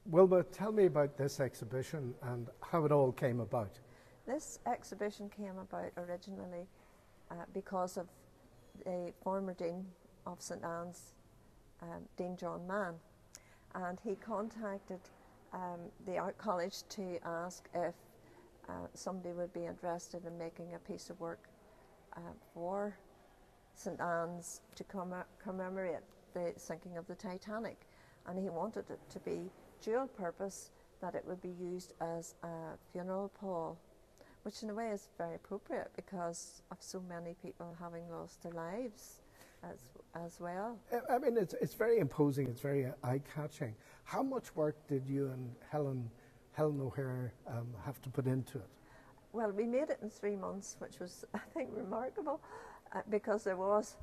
Wilma, tell me about this exhibition and how it all came about. This exhibition came about originally because of the former Dean of St Anne's, Dean John Mann, and he contacted the Art College to ask if somebody would be interested in making a piece of work for St Anne's to commemorate the sinking of the Titanic, and he wanted it to be dual purpose, that it would be used as a funeral pall, which in a way is very appropriate because of so many people having lost their lives as well. I mean, it's very imposing, it's very eye-catching. How much work did you and Helen O'Hare have to put into it? Well, we made it in 3 months, which was, I think, remarkable, because there was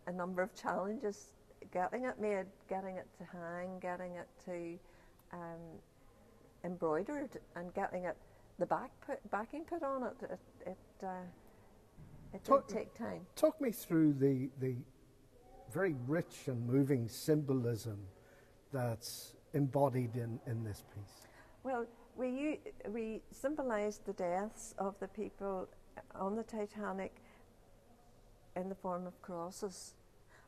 a number of challenges getting it made, getting it to hang, getting it to embroidered, and getting it the backing put on it. It did take time. Talk me through the very rich and moving symbolism that's embodied in this piece. Well, we symbolised the deaths of the people on the Titanic in the form of crosses,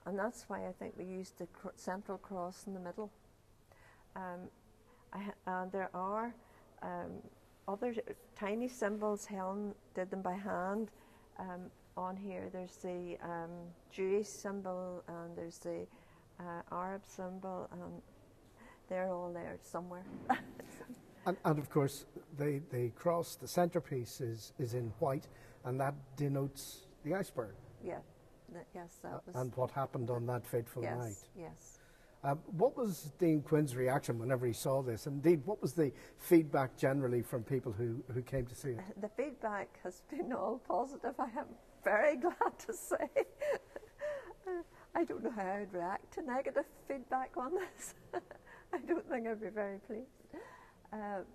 and that's why I think we used the central cross in the middle. And there are other tiny symbols. Helen did them by hand. On here there's the Jewish symbol, and there's the Arab symbol, and they're all there somewhere. and of course the cross, the centrepiece is in white, and that denotes the iceberg. Yeah, yes, that was. And what happened on that fateful night. Yes. What was Dean Quinn's reaction whenever he saw this? Indeed, what was the feedback generally from people who came to see it? The feedback has been all positive, I am very glad to say. I don't know how I'd react to negative feedback on this. I don't think I'd be very pleased.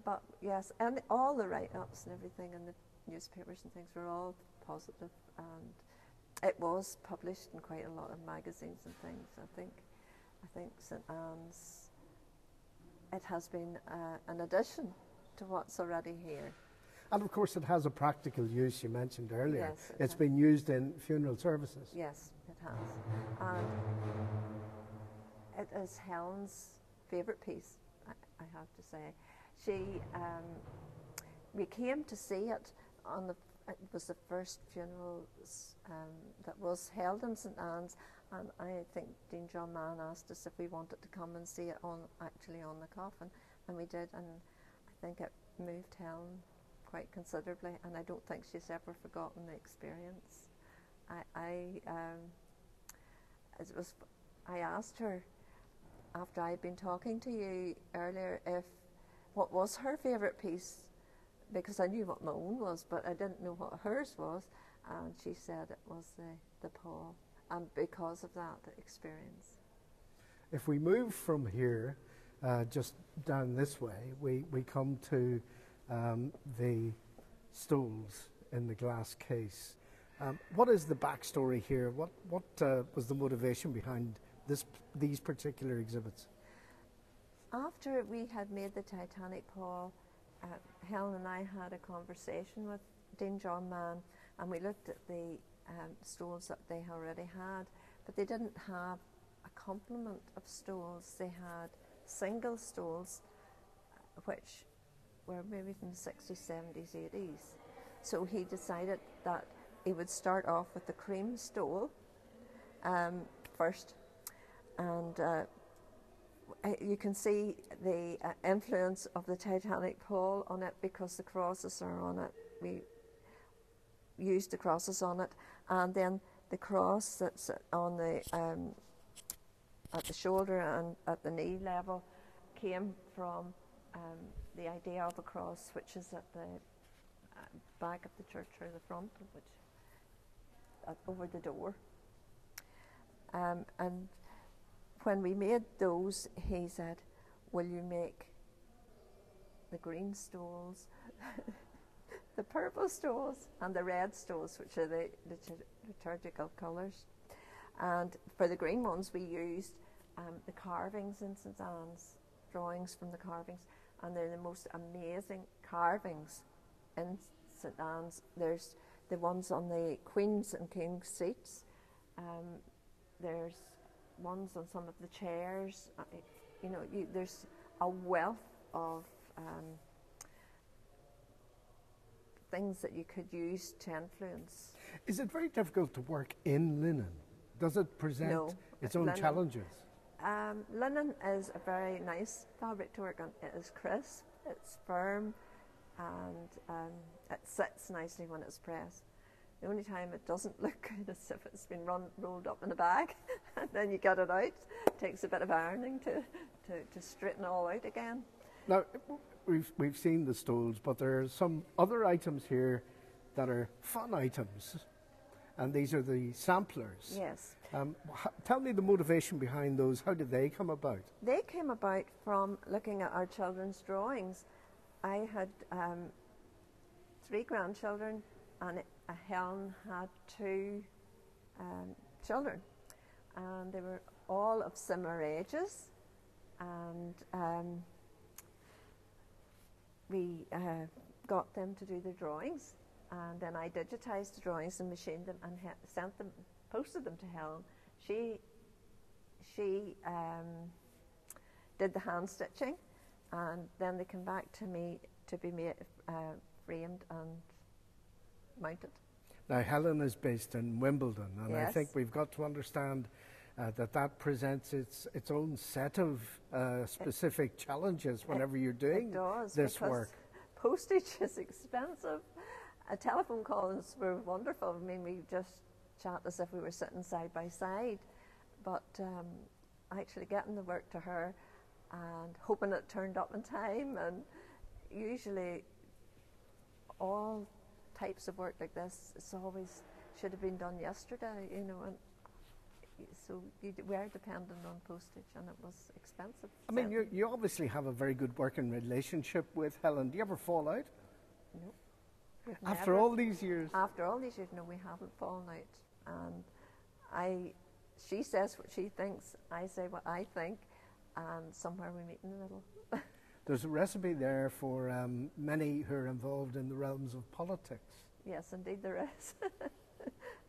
But yes, and all the write-ups and everything in the newspapers and things were all positive, and it was published in quite a lot of magazines and things. I think St Anne's, it has been an addition to what's already here. And of course it has a practical use, you mentioned earlier. Yes, it's been used in funeral services. Yes, it has. And it is Helen's favourite piece, I have to say. We came to see it it was the first funeral that was held in St Anne's, and I think Dean John Mann asked us if we wanted to come and see it actually on the coffin, and we did, and I think it moved Helen quite considerably, and I don't think she's ever forgotten the experience. I asked her, after I'd been talking to you earlier, what was her favourite piece, because I knew what my own was, but I didn't know what hers was, and she said it was the Pall, and because of that, the experience. If we move from here, just down this way, we come to the stoles in the glass case. What is the backstory here? What was the motivation behind these particular exhibits? After we had made the Titanic Pall, Helen and I had a conversation with Dean John Mann, and we looked at the stoles that they already had, but they didn't have a complement of stoles. They had single stoles, which were maybe from the 60s, 70s, 80s. So he decided that he would start off with the cream stole first, and you can see the influence of the Titanic Pall on it because the crosses are on it. We used the crosses on it, and then the cross that's on the at the shoulder and at the knee level came from the idea of a cross, which is at the back of the church, or the front, which over the door. And when we made those, he said, "Will you make the green stoles, the purple stoles, and the red stoles, which are the liturgical colours?" And for the green ones, we used the carvings in St Anne's drawings from the carvings, and they're the most amazing carvings in St Anne's. There's the ones on the Queen's and King's seats. There's ones on some of the chairs. You know, there's a wealth of things that you could use to influence. Is it very difficult to work in linen? Does it present its own challenges? Linen is a very nice fabric to work on. It is crisp, it's firm, and it sits nicely when it's pressed. The only time it doesn't look good is if it's been rolled up in a bag and then you get it out. It takes a bit of ironing to straighten it all out again. Now, we've seen the stoles, but there are some other items here that are fun items, and these are the samplers. Yes. Tell me the motivation behind those. How did they come about? They came about from looking at our children's drawings. I had 3 grandchildren, and Helen had 2 children, and they were all of similar ages, and we got them to do their drawings, and then I digitized the drawings and machined them and posted them to Helen. She did the hand stitching, and then they came back to me to be made, framed and mounted. Now, Helen is based in Wimbledon, and yes. I think we've got to understand that presents its own set of specific challenges whenever you're doing this work. Postage is expensive. Telephone calls were wonderful. I mean, we just chat as if we were sitting side by side, but actually getting the work to her and hoping it turned up in time, and usually all types of work like this, it's always should have been done yesterday, you know, and so we were dependent on postage, and it was expensive. I mean, you obviously have a very good working relationship with Helen. Do you ever fall out? No. After all these years? After all these years, no, we haven't fallen out. And she says what she thinks, I say what I think, and somewhere we meet in the middle. There's a recipe there for many who are involved in the realms of politics. Yes, indeed there is.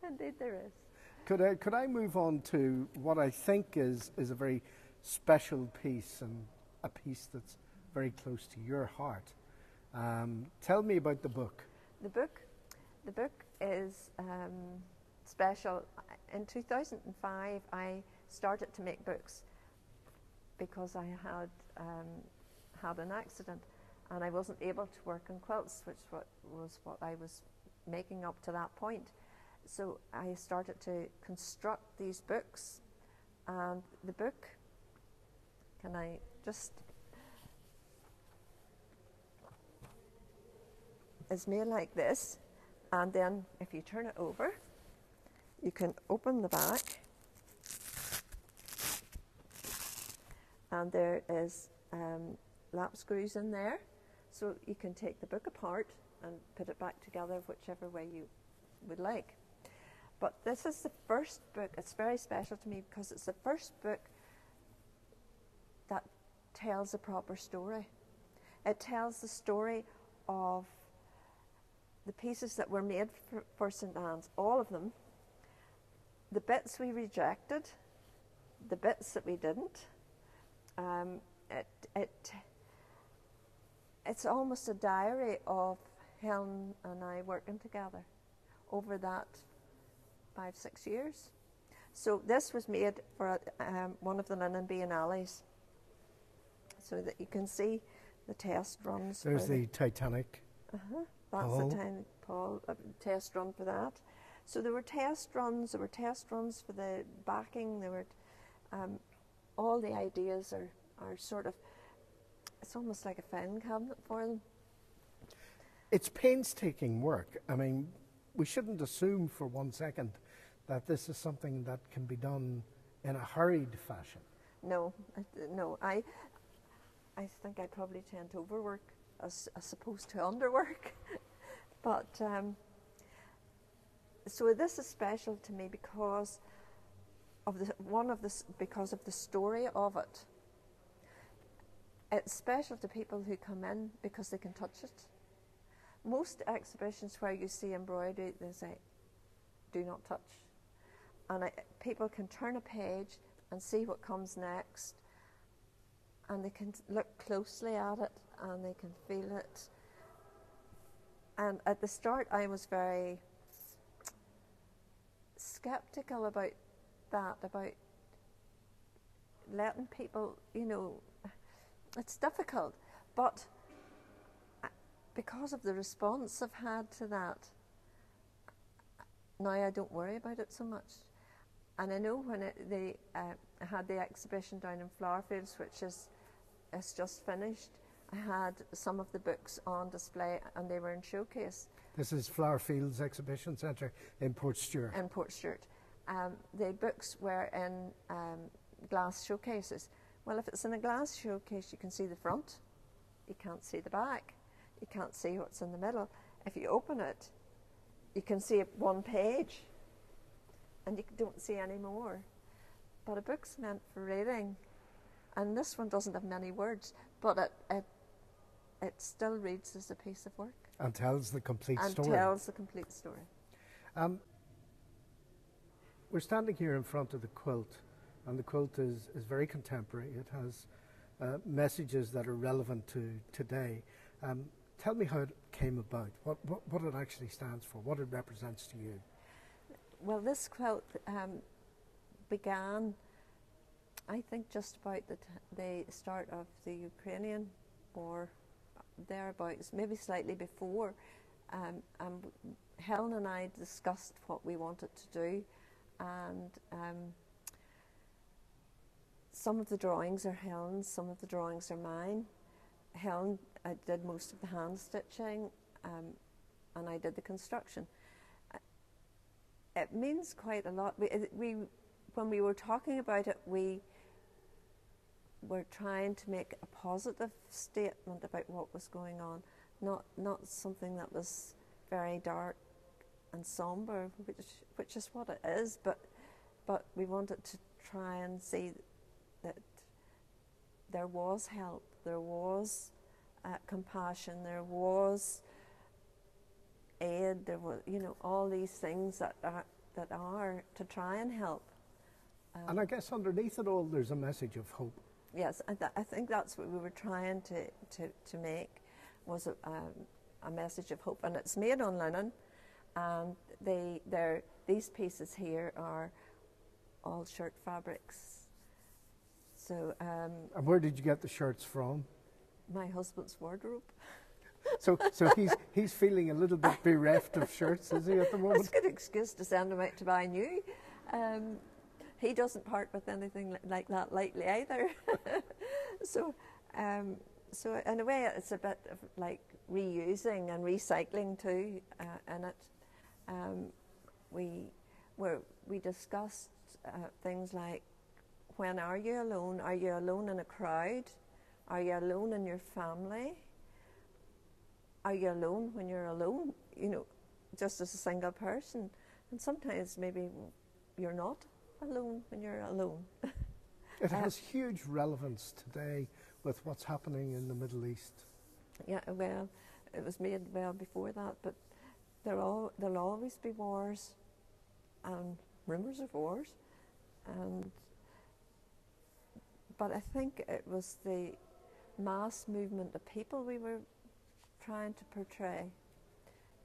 Indeed there is. Could I move on to what I think is a very special piece, and a piece that's very close to your heart? Tell me about the book. The book is special. In 2005, I started to make books because I had had an accident, and I wasn't able to work on quilts, which was what I was making up to that point. So I started to construct these books, and the book, can I just, is made like this, and then if you turn it over, you can open the back, and there is lap screws in there, so you can take the book apart and put it back together whichever way you would like. But this is the first book. It's very special to me because it's the first book that tells a proper story. It tells the story of the pieces that were made for St Anne's, all of them, the bits we rejected, the bits that we didn't. It's almost a diary of Helen and I working together over that 5-6 years. So this was made for one of the Linen Biennales, so that you can see the test runs. There's the Titanic That's Pall. the Titanic Pall test run for that. So there were test runs. There were test runs for the backing. There were all the ideas are sort of. It's almost like a filing cabinet for them. It's painstaking work. I mean, we shouldn't assume for 1 second that this is something that can be done in a hurried fashion. No. I think I probably tend to overwork as opposed to underwork. But so this is special to me because of the story of it. it's special to people who come in because they can touch it. Most exhibitions where you see embroidery, they say, do not touch. And people can turn a page and see what comes next, and they can look closely at it and they can feel it. And at the start I was very skeptical about that, about letting people, you know, it's difficult, but because of the response I've had to that, now I don't worry about it so much. And I know when they had the exhibition down in Flowerfields, which is just finished, I had some of the books on display and they were in showcase. This is Flowerfields Exhibition Centre in Portstewart. In Portstewart. The books were in glass showcases. Well, if it's in a glass showcase, you can see the front, you can't see the back, you can't see what's in the middle. If you open it, you can see one page and you don't see any more. But a book's meant for reading, and this one doesn't have many words, but it still reads as a piece of work. And tells the complete story. And tells the complete story. We're standing here in front of the quilt, and the quilt is very contemporary. It has messages that are relevant to today. Tell me how it came about, what it actually stands for, what it represents to you. Well, this quilt began, I think, just about the start of the Ukrainian war, thereabouts, maybe slightly before. Helen and I discussed what we wanted to do, and some of the drawings are Helen's, some of the drawings are mine. Helen did most of the hand stitching, and I did the construction. It means quite a lot. When we were talking about it, we were trying to make a positive statement about what was going on, not something that was very dark and somber, which is what it is. But we wanted to try and see that there was help, there was compassion, there was aid, there was, you know, all these things that are to try and help. And I guess underneath it all, there's a message of hope. Yes, I think that's what we were trying to make, was a message of hope. And it's made on linen, and these pieces here are all shirt fabrics. So. And where did you get the shirts from? My husband's wardrobe. So he's feeling a little bit bereft of shirts, is he, at the moment? That's a good excuse to send him out to buy new. He doesn't part with anything like that lightly either. So in a way, it's a bit of like reusing and recycling too. In it, we discussed things like, when are you alone? Are you alone in a crowd? Are you alone in your family? Are you alone when you're alone? You know, just as a single person. And sometimes maybe you're not alone when you're alone. It has huge relevance today with what's happening in the Middle East. Yeah, well, it was made well before that, but there'll always be wars and rumours of wars. But I think it was the mass movement of people we were trying to portray.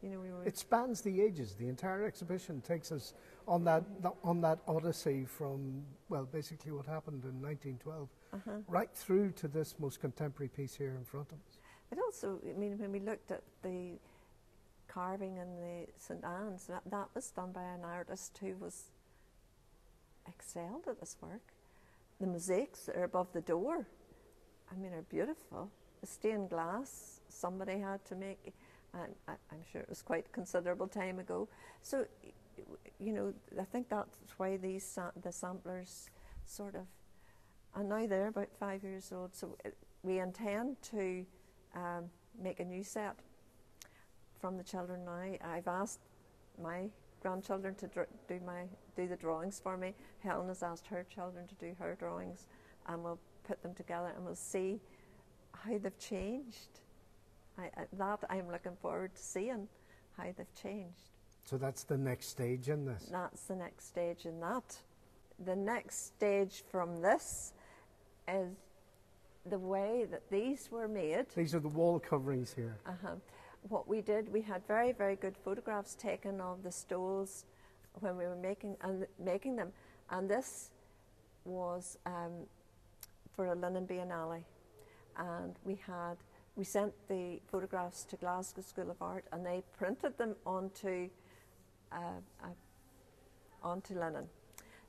You know, it spans the ages. The entire exhibition takes us on that odyssey from, well, basically what happened in 1912, right through to this most contemporary piece here in front of us. It also, I mean, when we looked at the carving in the St. Anne's, that was done by an artist who was excelled at this work. The mosaics that are above the door, I mean, are beautiful. The stained glass somebody had to make, and I'm sure it was quite a considerable time ago. So, you know, I think that's why the samplers sort of, and now they're about 5 years old. So we intend to make a new set from the children now. I've asked my grandchildren to do the drawings for me. Helen has asked her children to do her drawings, and we'll put them together and we'll see how they've changed. That I'm looking forward to seeing how they've changed. So that's the next stage in this? That's the next stage in that. The next stage from this is the way that these were made. These are the wall coverings here. What we did, we had very, very good photographs taken of the stoles when we were making them. And this was for a Linen Biennale. And we sent the photographs to Glasgow School of Art, and they printed them onto linen.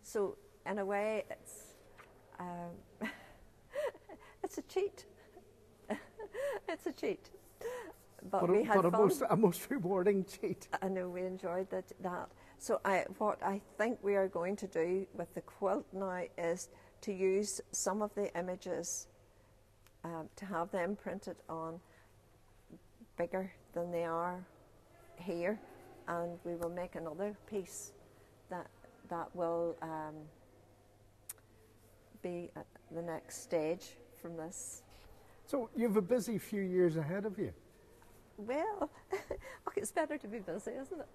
So in a way, it's a cheat. It's a cheat. But we had fun. A most rewarding cheat. I know, we enjoyed that. So what I think we are going to do with the quilt now is to use some of the images to have them printed on bigger than they are here, and we will make another piece that will be at the next stage from this. So you have a busy few years ahead of you. Well, okay, it's better to be busy, isn't it?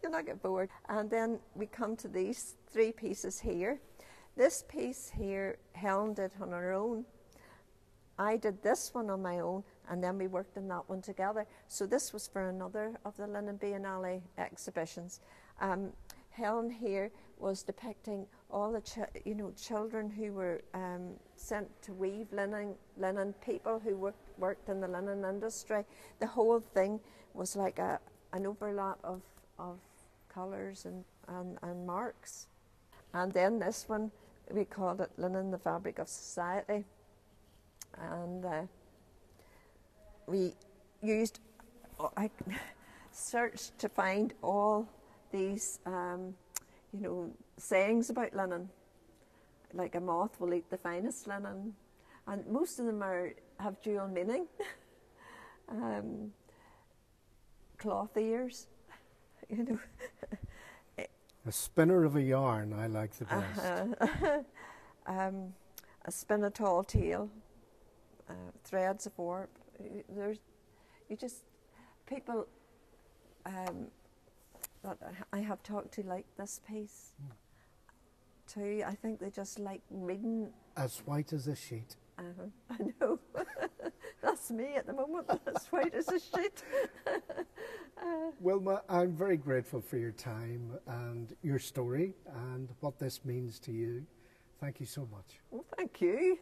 You'll not get bored. And then we come to these three pieces here. This piece here, Helen did on her own. I did this one on my own, and then we worked on that one together. So this was for another of the Linen Biennale exhibitions. Helen here was depicting all the children who were sent to weave linen, people who worked in the linen industry. The whole thing was like an overlap of colours and marks. And then this one, we called it Linen, the Fabric of Society. And we used, I searched to find all these, sayings about linen, like a moth will eat the finest linen, and most of them have dual meaning. Cloth ears, A spinner of a yarn, I like the best. A spin a tall tale, threads of warp. People that I have talked to like this piece too. I think they just like reading. As white as a sheet. I know. That's me at the moment, as white as a sheet. Wilma, I'm very grateful for your time and your story and what this means to you. Thank you so much. Well, thank you.